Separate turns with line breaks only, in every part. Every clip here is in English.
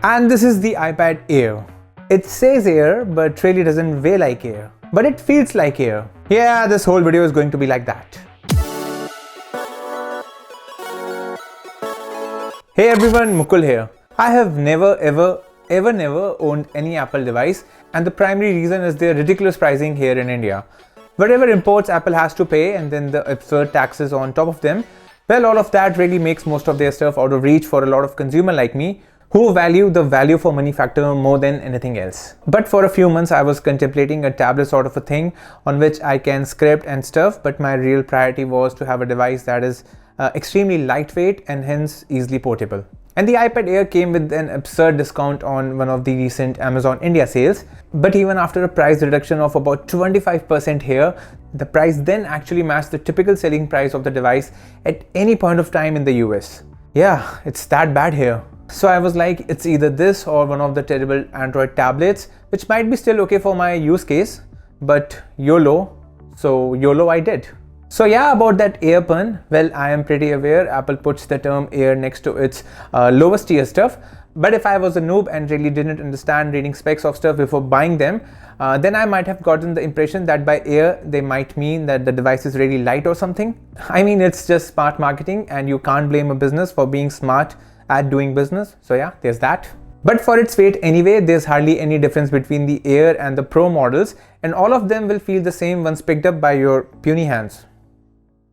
And this is the iPad Air. It says air, but really doesn't weigh like air. But it feels like air. Yeah, this whole video is going to be like that. Hey everyone, Mukul here. I have never owned any Apple device, and the primary reason is their ridiculous pricing here in India. Whatever imports Apple has to pay and then the absurd taxes on top of them, well, all of that really makes most of their stuff out of reach for a lot of consumer like me who value the value for money factor more than anything else. But for a few months I was contemplating a tablet sort of a thing on which I can script and stuff, but my real priority was to have a device that is extremely lightweight and hence easily portable. And the iPad Air came with an absurd discount on one of the recent Amazon India sales. But even after a price reduction of about 25% here, the price then actually matched the typical selling price of the device at any point of time in the US. Yeah, it's that bad here. So I was like, it's either this or one of the terrible Android tablets, which might be still okay for my use case, but YOLO, so YOLO I did. So yeah, about that Air pun, well, I am pretty aware Apple puts the term Air next to its lowest tier stuff. But if I was a noob and really didn't understand reading specs of stuff before buying them, then I might have gotten the impression that by Air, they might mean that the device is really light or something. I mean, it's just smart marketing and you can't blame a business for being smart at doing business. So yeah, there's that. But for its weight anyway, there's hardly any difference between the Air and the Pro models, and all of them will feel the same once picked up by your puny hands.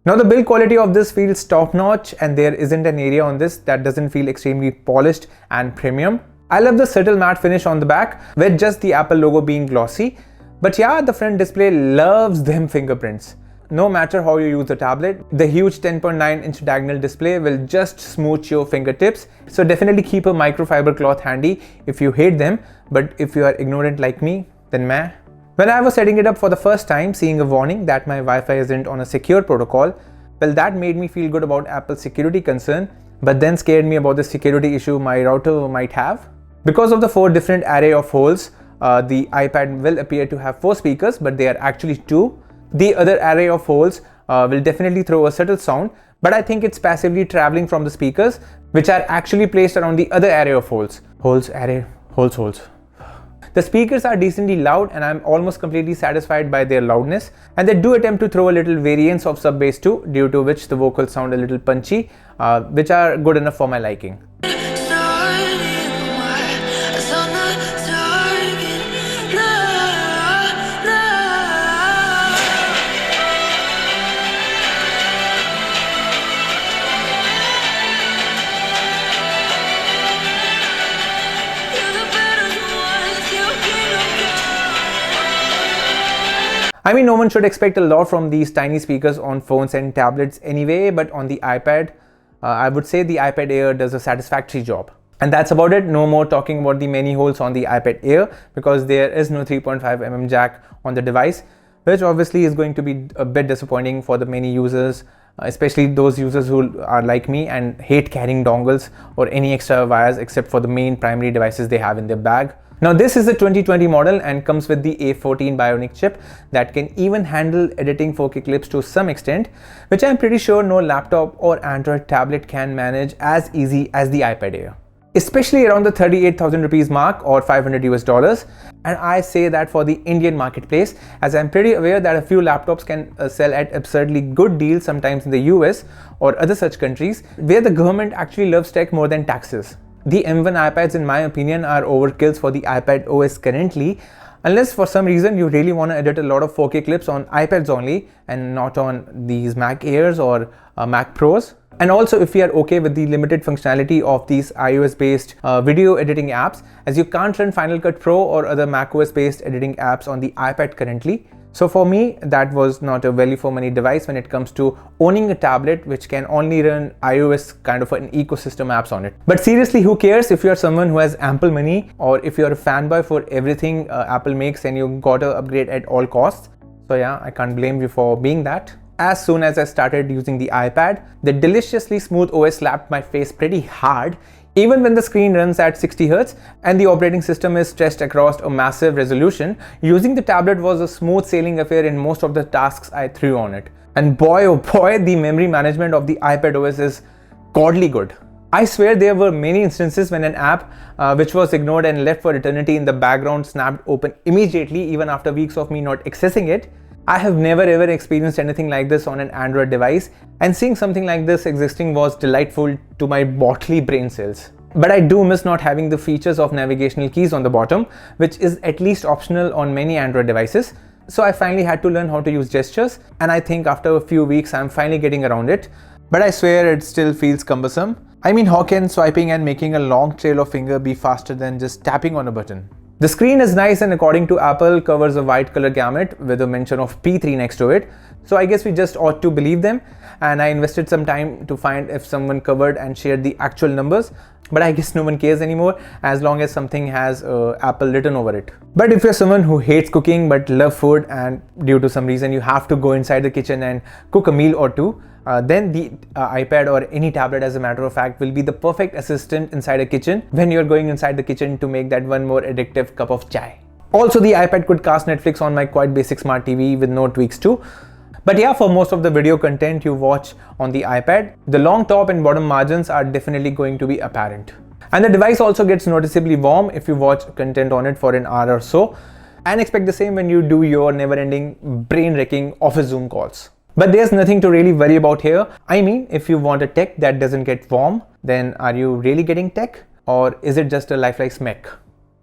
Now the build quality of this feels top notch, and there isn't an area on this that doesn't feel extremely polished and premium. I love the subtle matte finish on the back with just the Apple logo being glossy. But yeah, the front display loves them fingerprints. No matter how you use the tablet, the huge 10.9-inch diagonal display will just smooch your fingertips. So definitely keep a microfiber cloth handy if you hate them, but if you are ignorant like me, then meh. When I was setting it up for the first time, seeing a warning that my Wi-Fi isn't on a secure protocol, well, that made me feel good about Apple's security concern, but then scared me about the security issue my router might have. Because of the 4 different array of holes, the iPad will appear to have 4 speakers, but they are actually 2. The other array of holes will definitely throw a subtle sound, but I think it's passively traveling from the speakers, which are actually placed around the other array of holes. Holes. The speakers are decently loud and I'm almost completely satisfied by their loudness, and they do attempt to throw a little variance of sub-bass too, due to which the vocals sound a little punchy, which are good enough for my liking. I mean, no one should expect a lot from these tiny speakers on phones and tablets anyway, but on the iPad, I would say the iPad Air does a satisfactory job. And that's about it. No more talking about the many holes on the iPad Air, because there is no 3.5mm jack on the device, which obviously is going to be a bit disappointing for the many users, especially those users who are like me and hate carrying dongles or any extra wires except for the main primary devices they have in their bag. Now this is a 2020 model and comes with the A14 bionic chip that can even handle editing 4K clips to some extent, which I'm pretty sure no laptop or Android tablet can manage as easy as the iPad Air. Especially around the 38,000 rupees mark or $500 US. And I say that for the Indian marketplace, as I'm pretty aware that a few laptops can sell at absurdly good deals sometimes in the US or other such countries where the government actually loves tech more than taxes. The M1 iPads, in my opinion, are overkills for the iPad OS currently, unless for some reason you really want to edit a lot of 4K clips on iPads only and not on these Mac Airs or Mac Pros. And also if you are okay with the limited functionality of these iOS-based video editing apps, as you can't run Final Cut Pro or other macOS-based editing apps on the iPad currently. So for me, that was not a value for money device when it comes to owning a tablet which can only run iOS kind of an ecosystem apps on it. But seriously, who cares if you're someone who has ample money, or if you're a fanboy for everything Apple makes and you gotta upgrade at all costs. So yeah, I can't blame you for being that. As soon as I started using the iPad, the deliciously smooth OS slapped my face pretty hard, even when the screen runs at 60 Hz and the operating system is stretched across a massive resolution. Using the tablet was a smooth sailing affair in most of the tasks I threw on it. And boy oh boy, the memory management of the iPad OS is godly good. I swear there were many instances when an app which was ignored and left for eternity in the background snapped open immediately even after weeks of me not accessing it. I have never ever experienced anything like this on an Android device, and seeing something like this existing was delightful to my bodily brain cells. But I do miss not having the features of navigational keys on the bottom, which is at least optional on many Android devices. So I finally had to learn how to use gestures, and I think after a few weeks I'm finally getting around it. But I swear it still feels cumbersome. I mean, how can swiping and making a long trail of finger be faster than just tapping on a button? The screen is nice and according to Apple covers a wide color gamut with a mention of P3 next to it. So I guess we just ought to believe them, and I invested some time to find if someone covered and shared the actual numbers. But I guess no one cares anymore as long as something has Apple written over it. But if you're someone who hates cooking but love food, and due to some reason you have to go inside the kitchen and cook a meal or two, then the iPad or any tablet, as a matter of fact, will be the perfect assistant inside a kitchen when you're going inside the kitchen to make that one more addictive cup of chai. Also, the iPad could cast Netflix on my quite basic smart TV with no tweaks too. But yeah, for most of the video content you watch on the iPad, the long top and bottom margins are definitely going to be apparent. And the device also gets noticeably warm if you watch content on it for an hour or so, and expect the same when you do your never-ending brain-wrecking office Zoom calls. But there's nothing to really worry about here. I mean, if you want a tech that doesn't get warm, then are you really getting tech? Or is it just a lifelike smeg?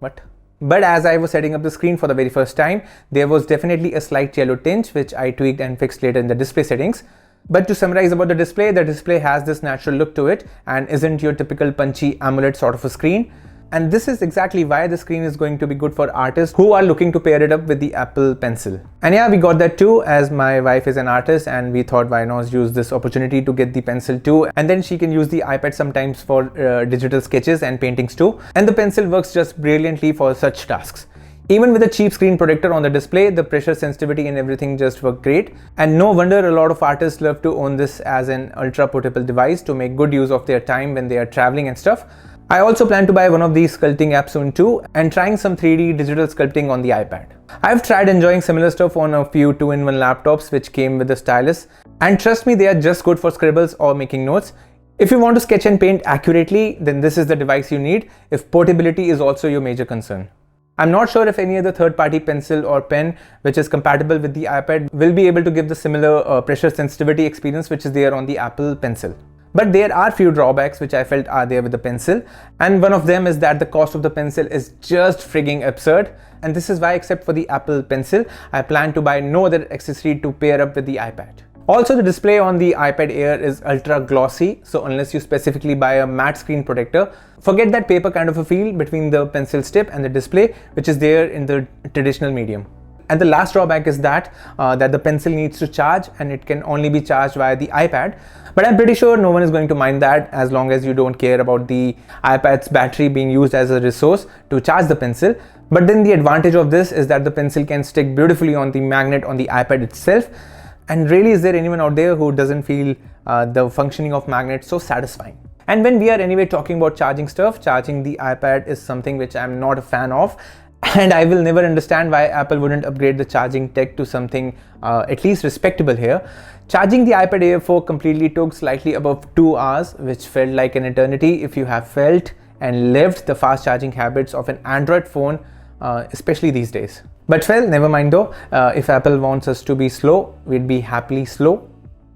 What? But as I was setting up the screen for the very first time, there was definitely a slight yellow tinge which I tweaked and fixed later in the display settings. But to summarize about the display has this natural look to it and isn't your typical punchy AMOLED sort of a screen. And this is exactly why the screen is going to be good for artists who are looking to pair it up with the Apple Pencil. And yeah, we got that too, as my wife is an artist and we thought why not use this opportunity to get the Pencil too, and then she can use the iPad sometimes for digital sketches and paintings too. And the Pencil works just brilliantly for such tasks. Even with a cheap screen protector on the display, the pressure sensitivity and everything just work great. And no wonder a lot of artists love to own this as an ultra portable device to make good use of their time when they are traveling and stuff. I also plan to buy one of these sculpting apps soon too, and trying some 3D digital sculpting on the iPad. I've tried enjoying similar stuff on a few 2-in-1 laptops which came with the stylus, and trust me, they are just good for scribbles or making notes. If you want to sketch and paint accurately, then this is the device you need if portability is also your major concern. I'm not sure if any other third-party pencil or pen which is compatible with the iPad will be able to give the similar pressure sensitivity experience which is there on the Apple Pencil. But there are few drawbacks which I felt are there with the Pencil, and one of them is that the cost of the Pencil is just frigging absurd, and this is why, except for the Apple Pencil, I plan to buy no other accessory to pair up with the iPad. Also, the display on the iPad Air is ultra glossy, so unless you specifically buy a matte screen protector, forget that paper kind of a feel between the pencil tip and the display which is there in the traditional medium. And the last drawback is that the Pencil needs to charge, and it can only be charged via the iPad. But I'm pretty sure no one is going to mind that as long as you don't care about the iPad's battery being used as a resource to charge the Pencil. But then the advantage of this is that the Pencil can stick beautifully on the magnet on the iPad itself. And really, is there anyone out there who doesn't feel the functioning of magnets so satisfying? And when we are anyway talking about charging stuff, charging the iPad is something which I'm not a fan of. And I will never understand why Apple wouldn't upgrade the charging tech to something at least respectable here. Charging the iPad Air 4 completely took slightly above 2 hours, which felt like an eternity if you have felt and lived the fast charging habits of an Android phone, especially these days. But well, never mind though. If Apple wants us to be slow, we'd be happily slow,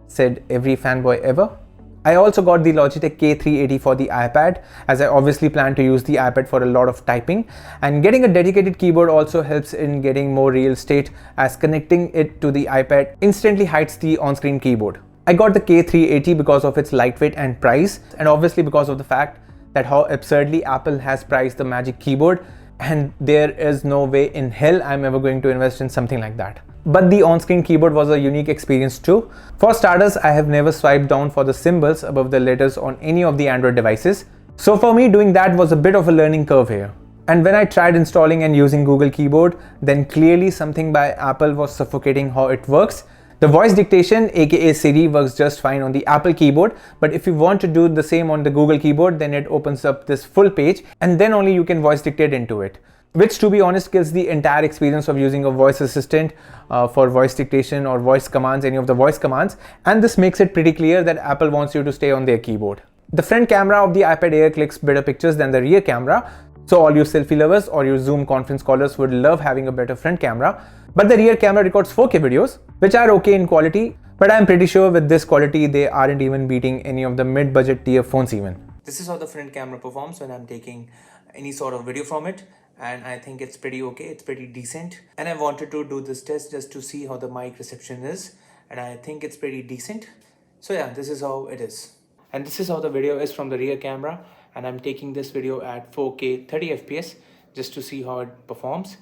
said every fanboy ever. I also got the Logitech K380 for the iPad, as I obviously plan to use the iPad for a lot of typing, and getting a dedicated keyboard also helps in getting more real estate, as connecting it to the iPad instantly hides the on-screen keyboard. I got the K380 because of its lightweight and price, and obviously because of the fact that how absurdly Apple has priced the Magic Keyboard, and there is no way in hell I'm ever going to invest in something like that. But the on-screen keyboard was a unique experience too. For starters, I have never swiped down for the symbols above the letters on any of the Android devices. So for me, doing that was a bit of a learning curve here. And when I tried installing and using Google Keyboard, then clearly something by Apple was suffocating how it works. The voice dictation, aka Siri, works just fine on the Apple keyboard, but if you want to do the same on the Google keyboard, then it opens up this full page and then only you can voice dictate into it. Which, to be honest, kills the entire experience of using a voice assistant for voice dictation or voice commands, any of the voice commands. And this makes it pretty clear that Apple wants you to stay on their keyboard. The front camera of the iPad Air clicks better pictures than the rear camera, so all you selfie lovers or your Zoom conference callers would love having a better front camera. But the rear camera records 4K videos, which are okay in quality, but I'm pretty sure with this quality they aren't even beating any of the mid-budget tier phones even. This is how the front camera performs when I'm taking any sort of video from it, and I think it's pretty okay, it's pretty decent. And I wanted to do this test just to see how the mic reception is, and I think it's pretty decent. So yeah, this is how it is. And this is how the video is from the rear camera, and I'm taking this video at 4K 30 FPS just to see how it performs.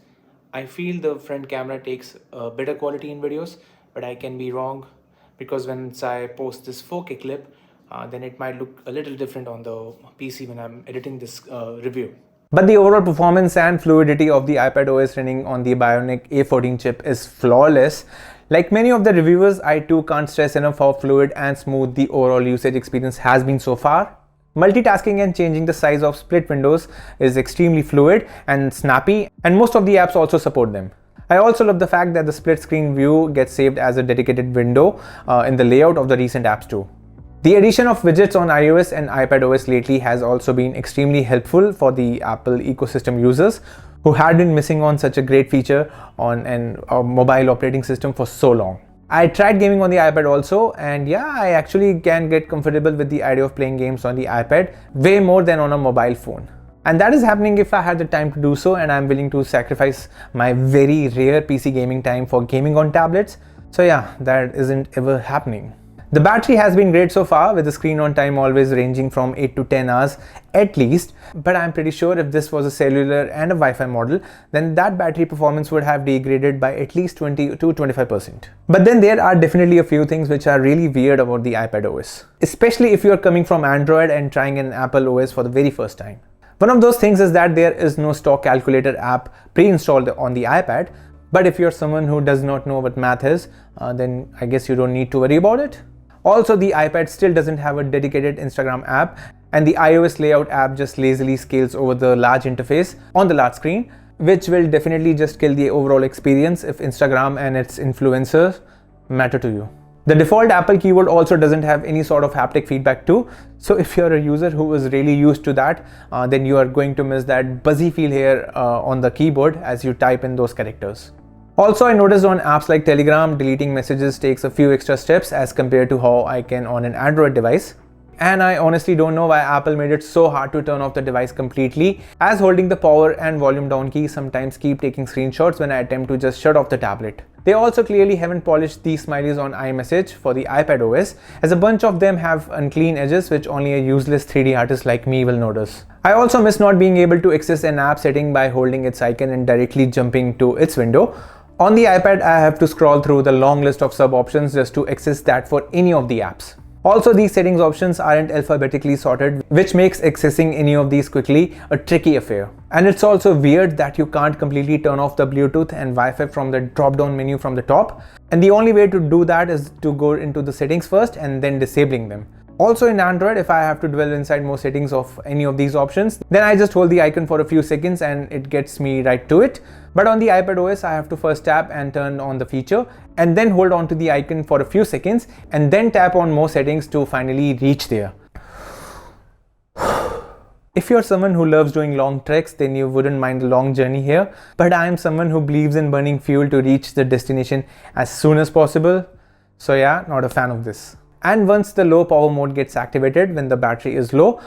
I feel the front camera takes a better quality in videos, but I can be wrong, because once I post this 4K clip, then it might look a little different on the PC when I'm editing this review. But the overall performance and fluidity of the iPad OS running on the Bionic A14 chip is flawless. Like many of the reviewers, I too can't stress enough how fluid and smooth the overall usage experience has been so far. Multitasking and changing the size of split windows is extremely fluid and snappy, and most of the apps also support them. I also love the fact that the split screen view gets saved as a dedicated window in the layout of the recent apps too. The addition of widgets on iOS and iPadOS lately has also been extremely helpful for the Apple ecosystem users who had been missing on such a great feature on a mobile operating system for so long. I tried gaming on the iPad also, and yeah, I actually can get comfortable with the idea of playing games on the iPad way more than on a mobile phone. And that is happening if I had the time to do so, and I'm willing to sacrifice my very rare PC gaming time for gaming on tablets. So yeah, that isn't ever happening. The battery has been great so far, with the screen on time always ranging from 8 to 10 hours at least, but I'm pretty sure if this was a cellular and a Wi-Fi model, then that battery performance would have degraded by at least 20 to 25%. But then there are definitely a few things which are really weird about the iPad OS, especially if you are coming from Android and trying an Apple OS for the very first time. One of those things is that there is no stock calculator app pre-installed on the iPad, but if you're someone who does not know what math is, then I guess you don't need to worry about it. Also, the iPad still doesn't have a dedicated Instagram app, and the iOS layout app just lazily scales over the large interface on the large screen, which will definitely just kill the overall experience if Instagram and its influencers matter to you. The default Apple keyboard also doesn't have any sort of haptic feedback too, so if you're a user who is really used to that, then you are going to miss that buzzy feel here on the keyboard as you type in those characters. Also, I noticed on apps like Telegram, deleting messages takes a few extra steps as compared to how I can on an Android device. And I honestly don't know why Apple made it so hard to turn off the device completely, as holding the power and volume down key sometimes keep taking screenshots when I attempt to just shut off the tablet. They also clearly haven't polished these smileys on iMessage for the iPad OS, as a bunch of them have unclean edges which only a useless 3D artist like me will notice. I also miss not being able to access an app setting by holding its icon and directly jumping to its window. On the iPad, I have to scroll through the long list of sub options just to access that for any of the apps. Also, these settings options aren't alphabetically sorted, which makes accessing any of these quickly a tricky affair. And it's also weird that you can't completely turn off the Bluetooth and Wi-Fi from the drop-down menu from the top. And the only way to do that is to go into the settings first and then disabling them. Also in Android, if I have to dwell inside more settings of any of these options, then I just hold the icon for a few seconds and it gets me right to it. But on the iPad OS, I have to first tap and turn on the feature and then hold on to the icon for a few seconds and then tap on more settings to finally reach there. If you're someone who loves doing long treks, then you wouldn't mind the long journey here. But I am someone who believes in burning fuel to reach the destination as soon as possible. So yeah, not a fan of this. And once the low power mode gets activated when the battery is low,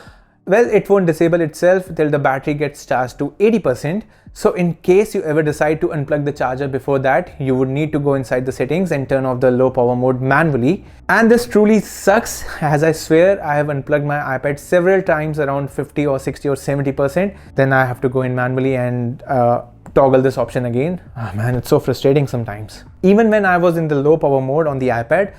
well, it won't disable itself till the battery gets charged to 80%. So in case you ever decide to unplug the charger before that, you would need to go inside the settings and turn off the low power mode manually. And this truly sucks, as I swear I have unplugged my iPad several times around 50 or 60 or 70%. Then I have to go in manually and toggle this option again. Oh man, it's so frustrating sometimes. Even when I was in the low power mode on the iPad,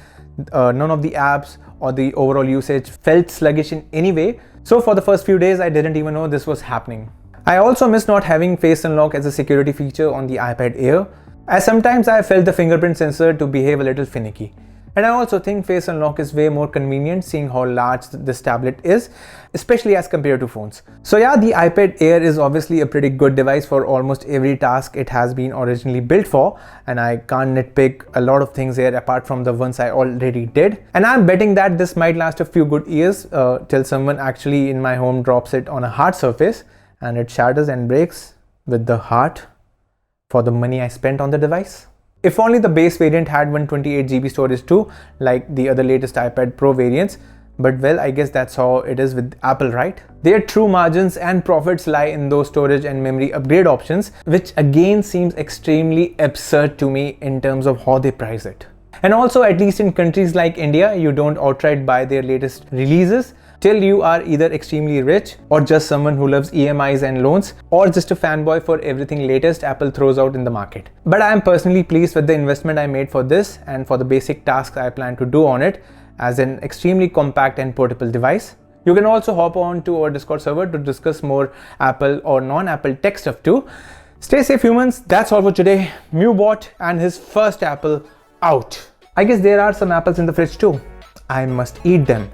none of the apps or the overall usage felt sluggish in any way. So for the first few days, I didn't even know this was happening. I also miss not having face unlock as a security feature on the iPad Air, as sometimes I felt the fingerprint sensor to behave a little finicky. And I also think face unlock is way more convenient seeing how large this tablet is, especially as compared to phones. So yeah, the iPad Air is obviously a pretty good device for almost every task it has been originally built for, and I can't nitpick a lot of things here apart from the ones I already did. And I'm betting that this might last a few good years till someone actually in my home drops it on a hard surface and it shatters and breaks with the heart for the money I spent on the device. If only the base variant had 128GB storage too, like the other latest iPad Pro variants, but well, I guess that's how it is with Apple, right? Their true margins and profits lie in those storage and memory upgrade options, which again seems extremely absurd to me in terms of how they price it. And also, at least in countries like India, you don't outright buy their latest releases till you are either extremely rich or just someone who loves EMIs and loans, or just a fanboy for everything latest Apple throws out in the market. But I am personally pleased with the investment I made for this and for the basic tasks I plan to do on it as an extremely compact and portable device. You can also hop on to our Discord server to discuss more Apple or non-Apple tech stuff too. Stay safe, humans. That's all for today. Mewbot and his first apple out. I guess there are some apples in the fridge too. I must eat them.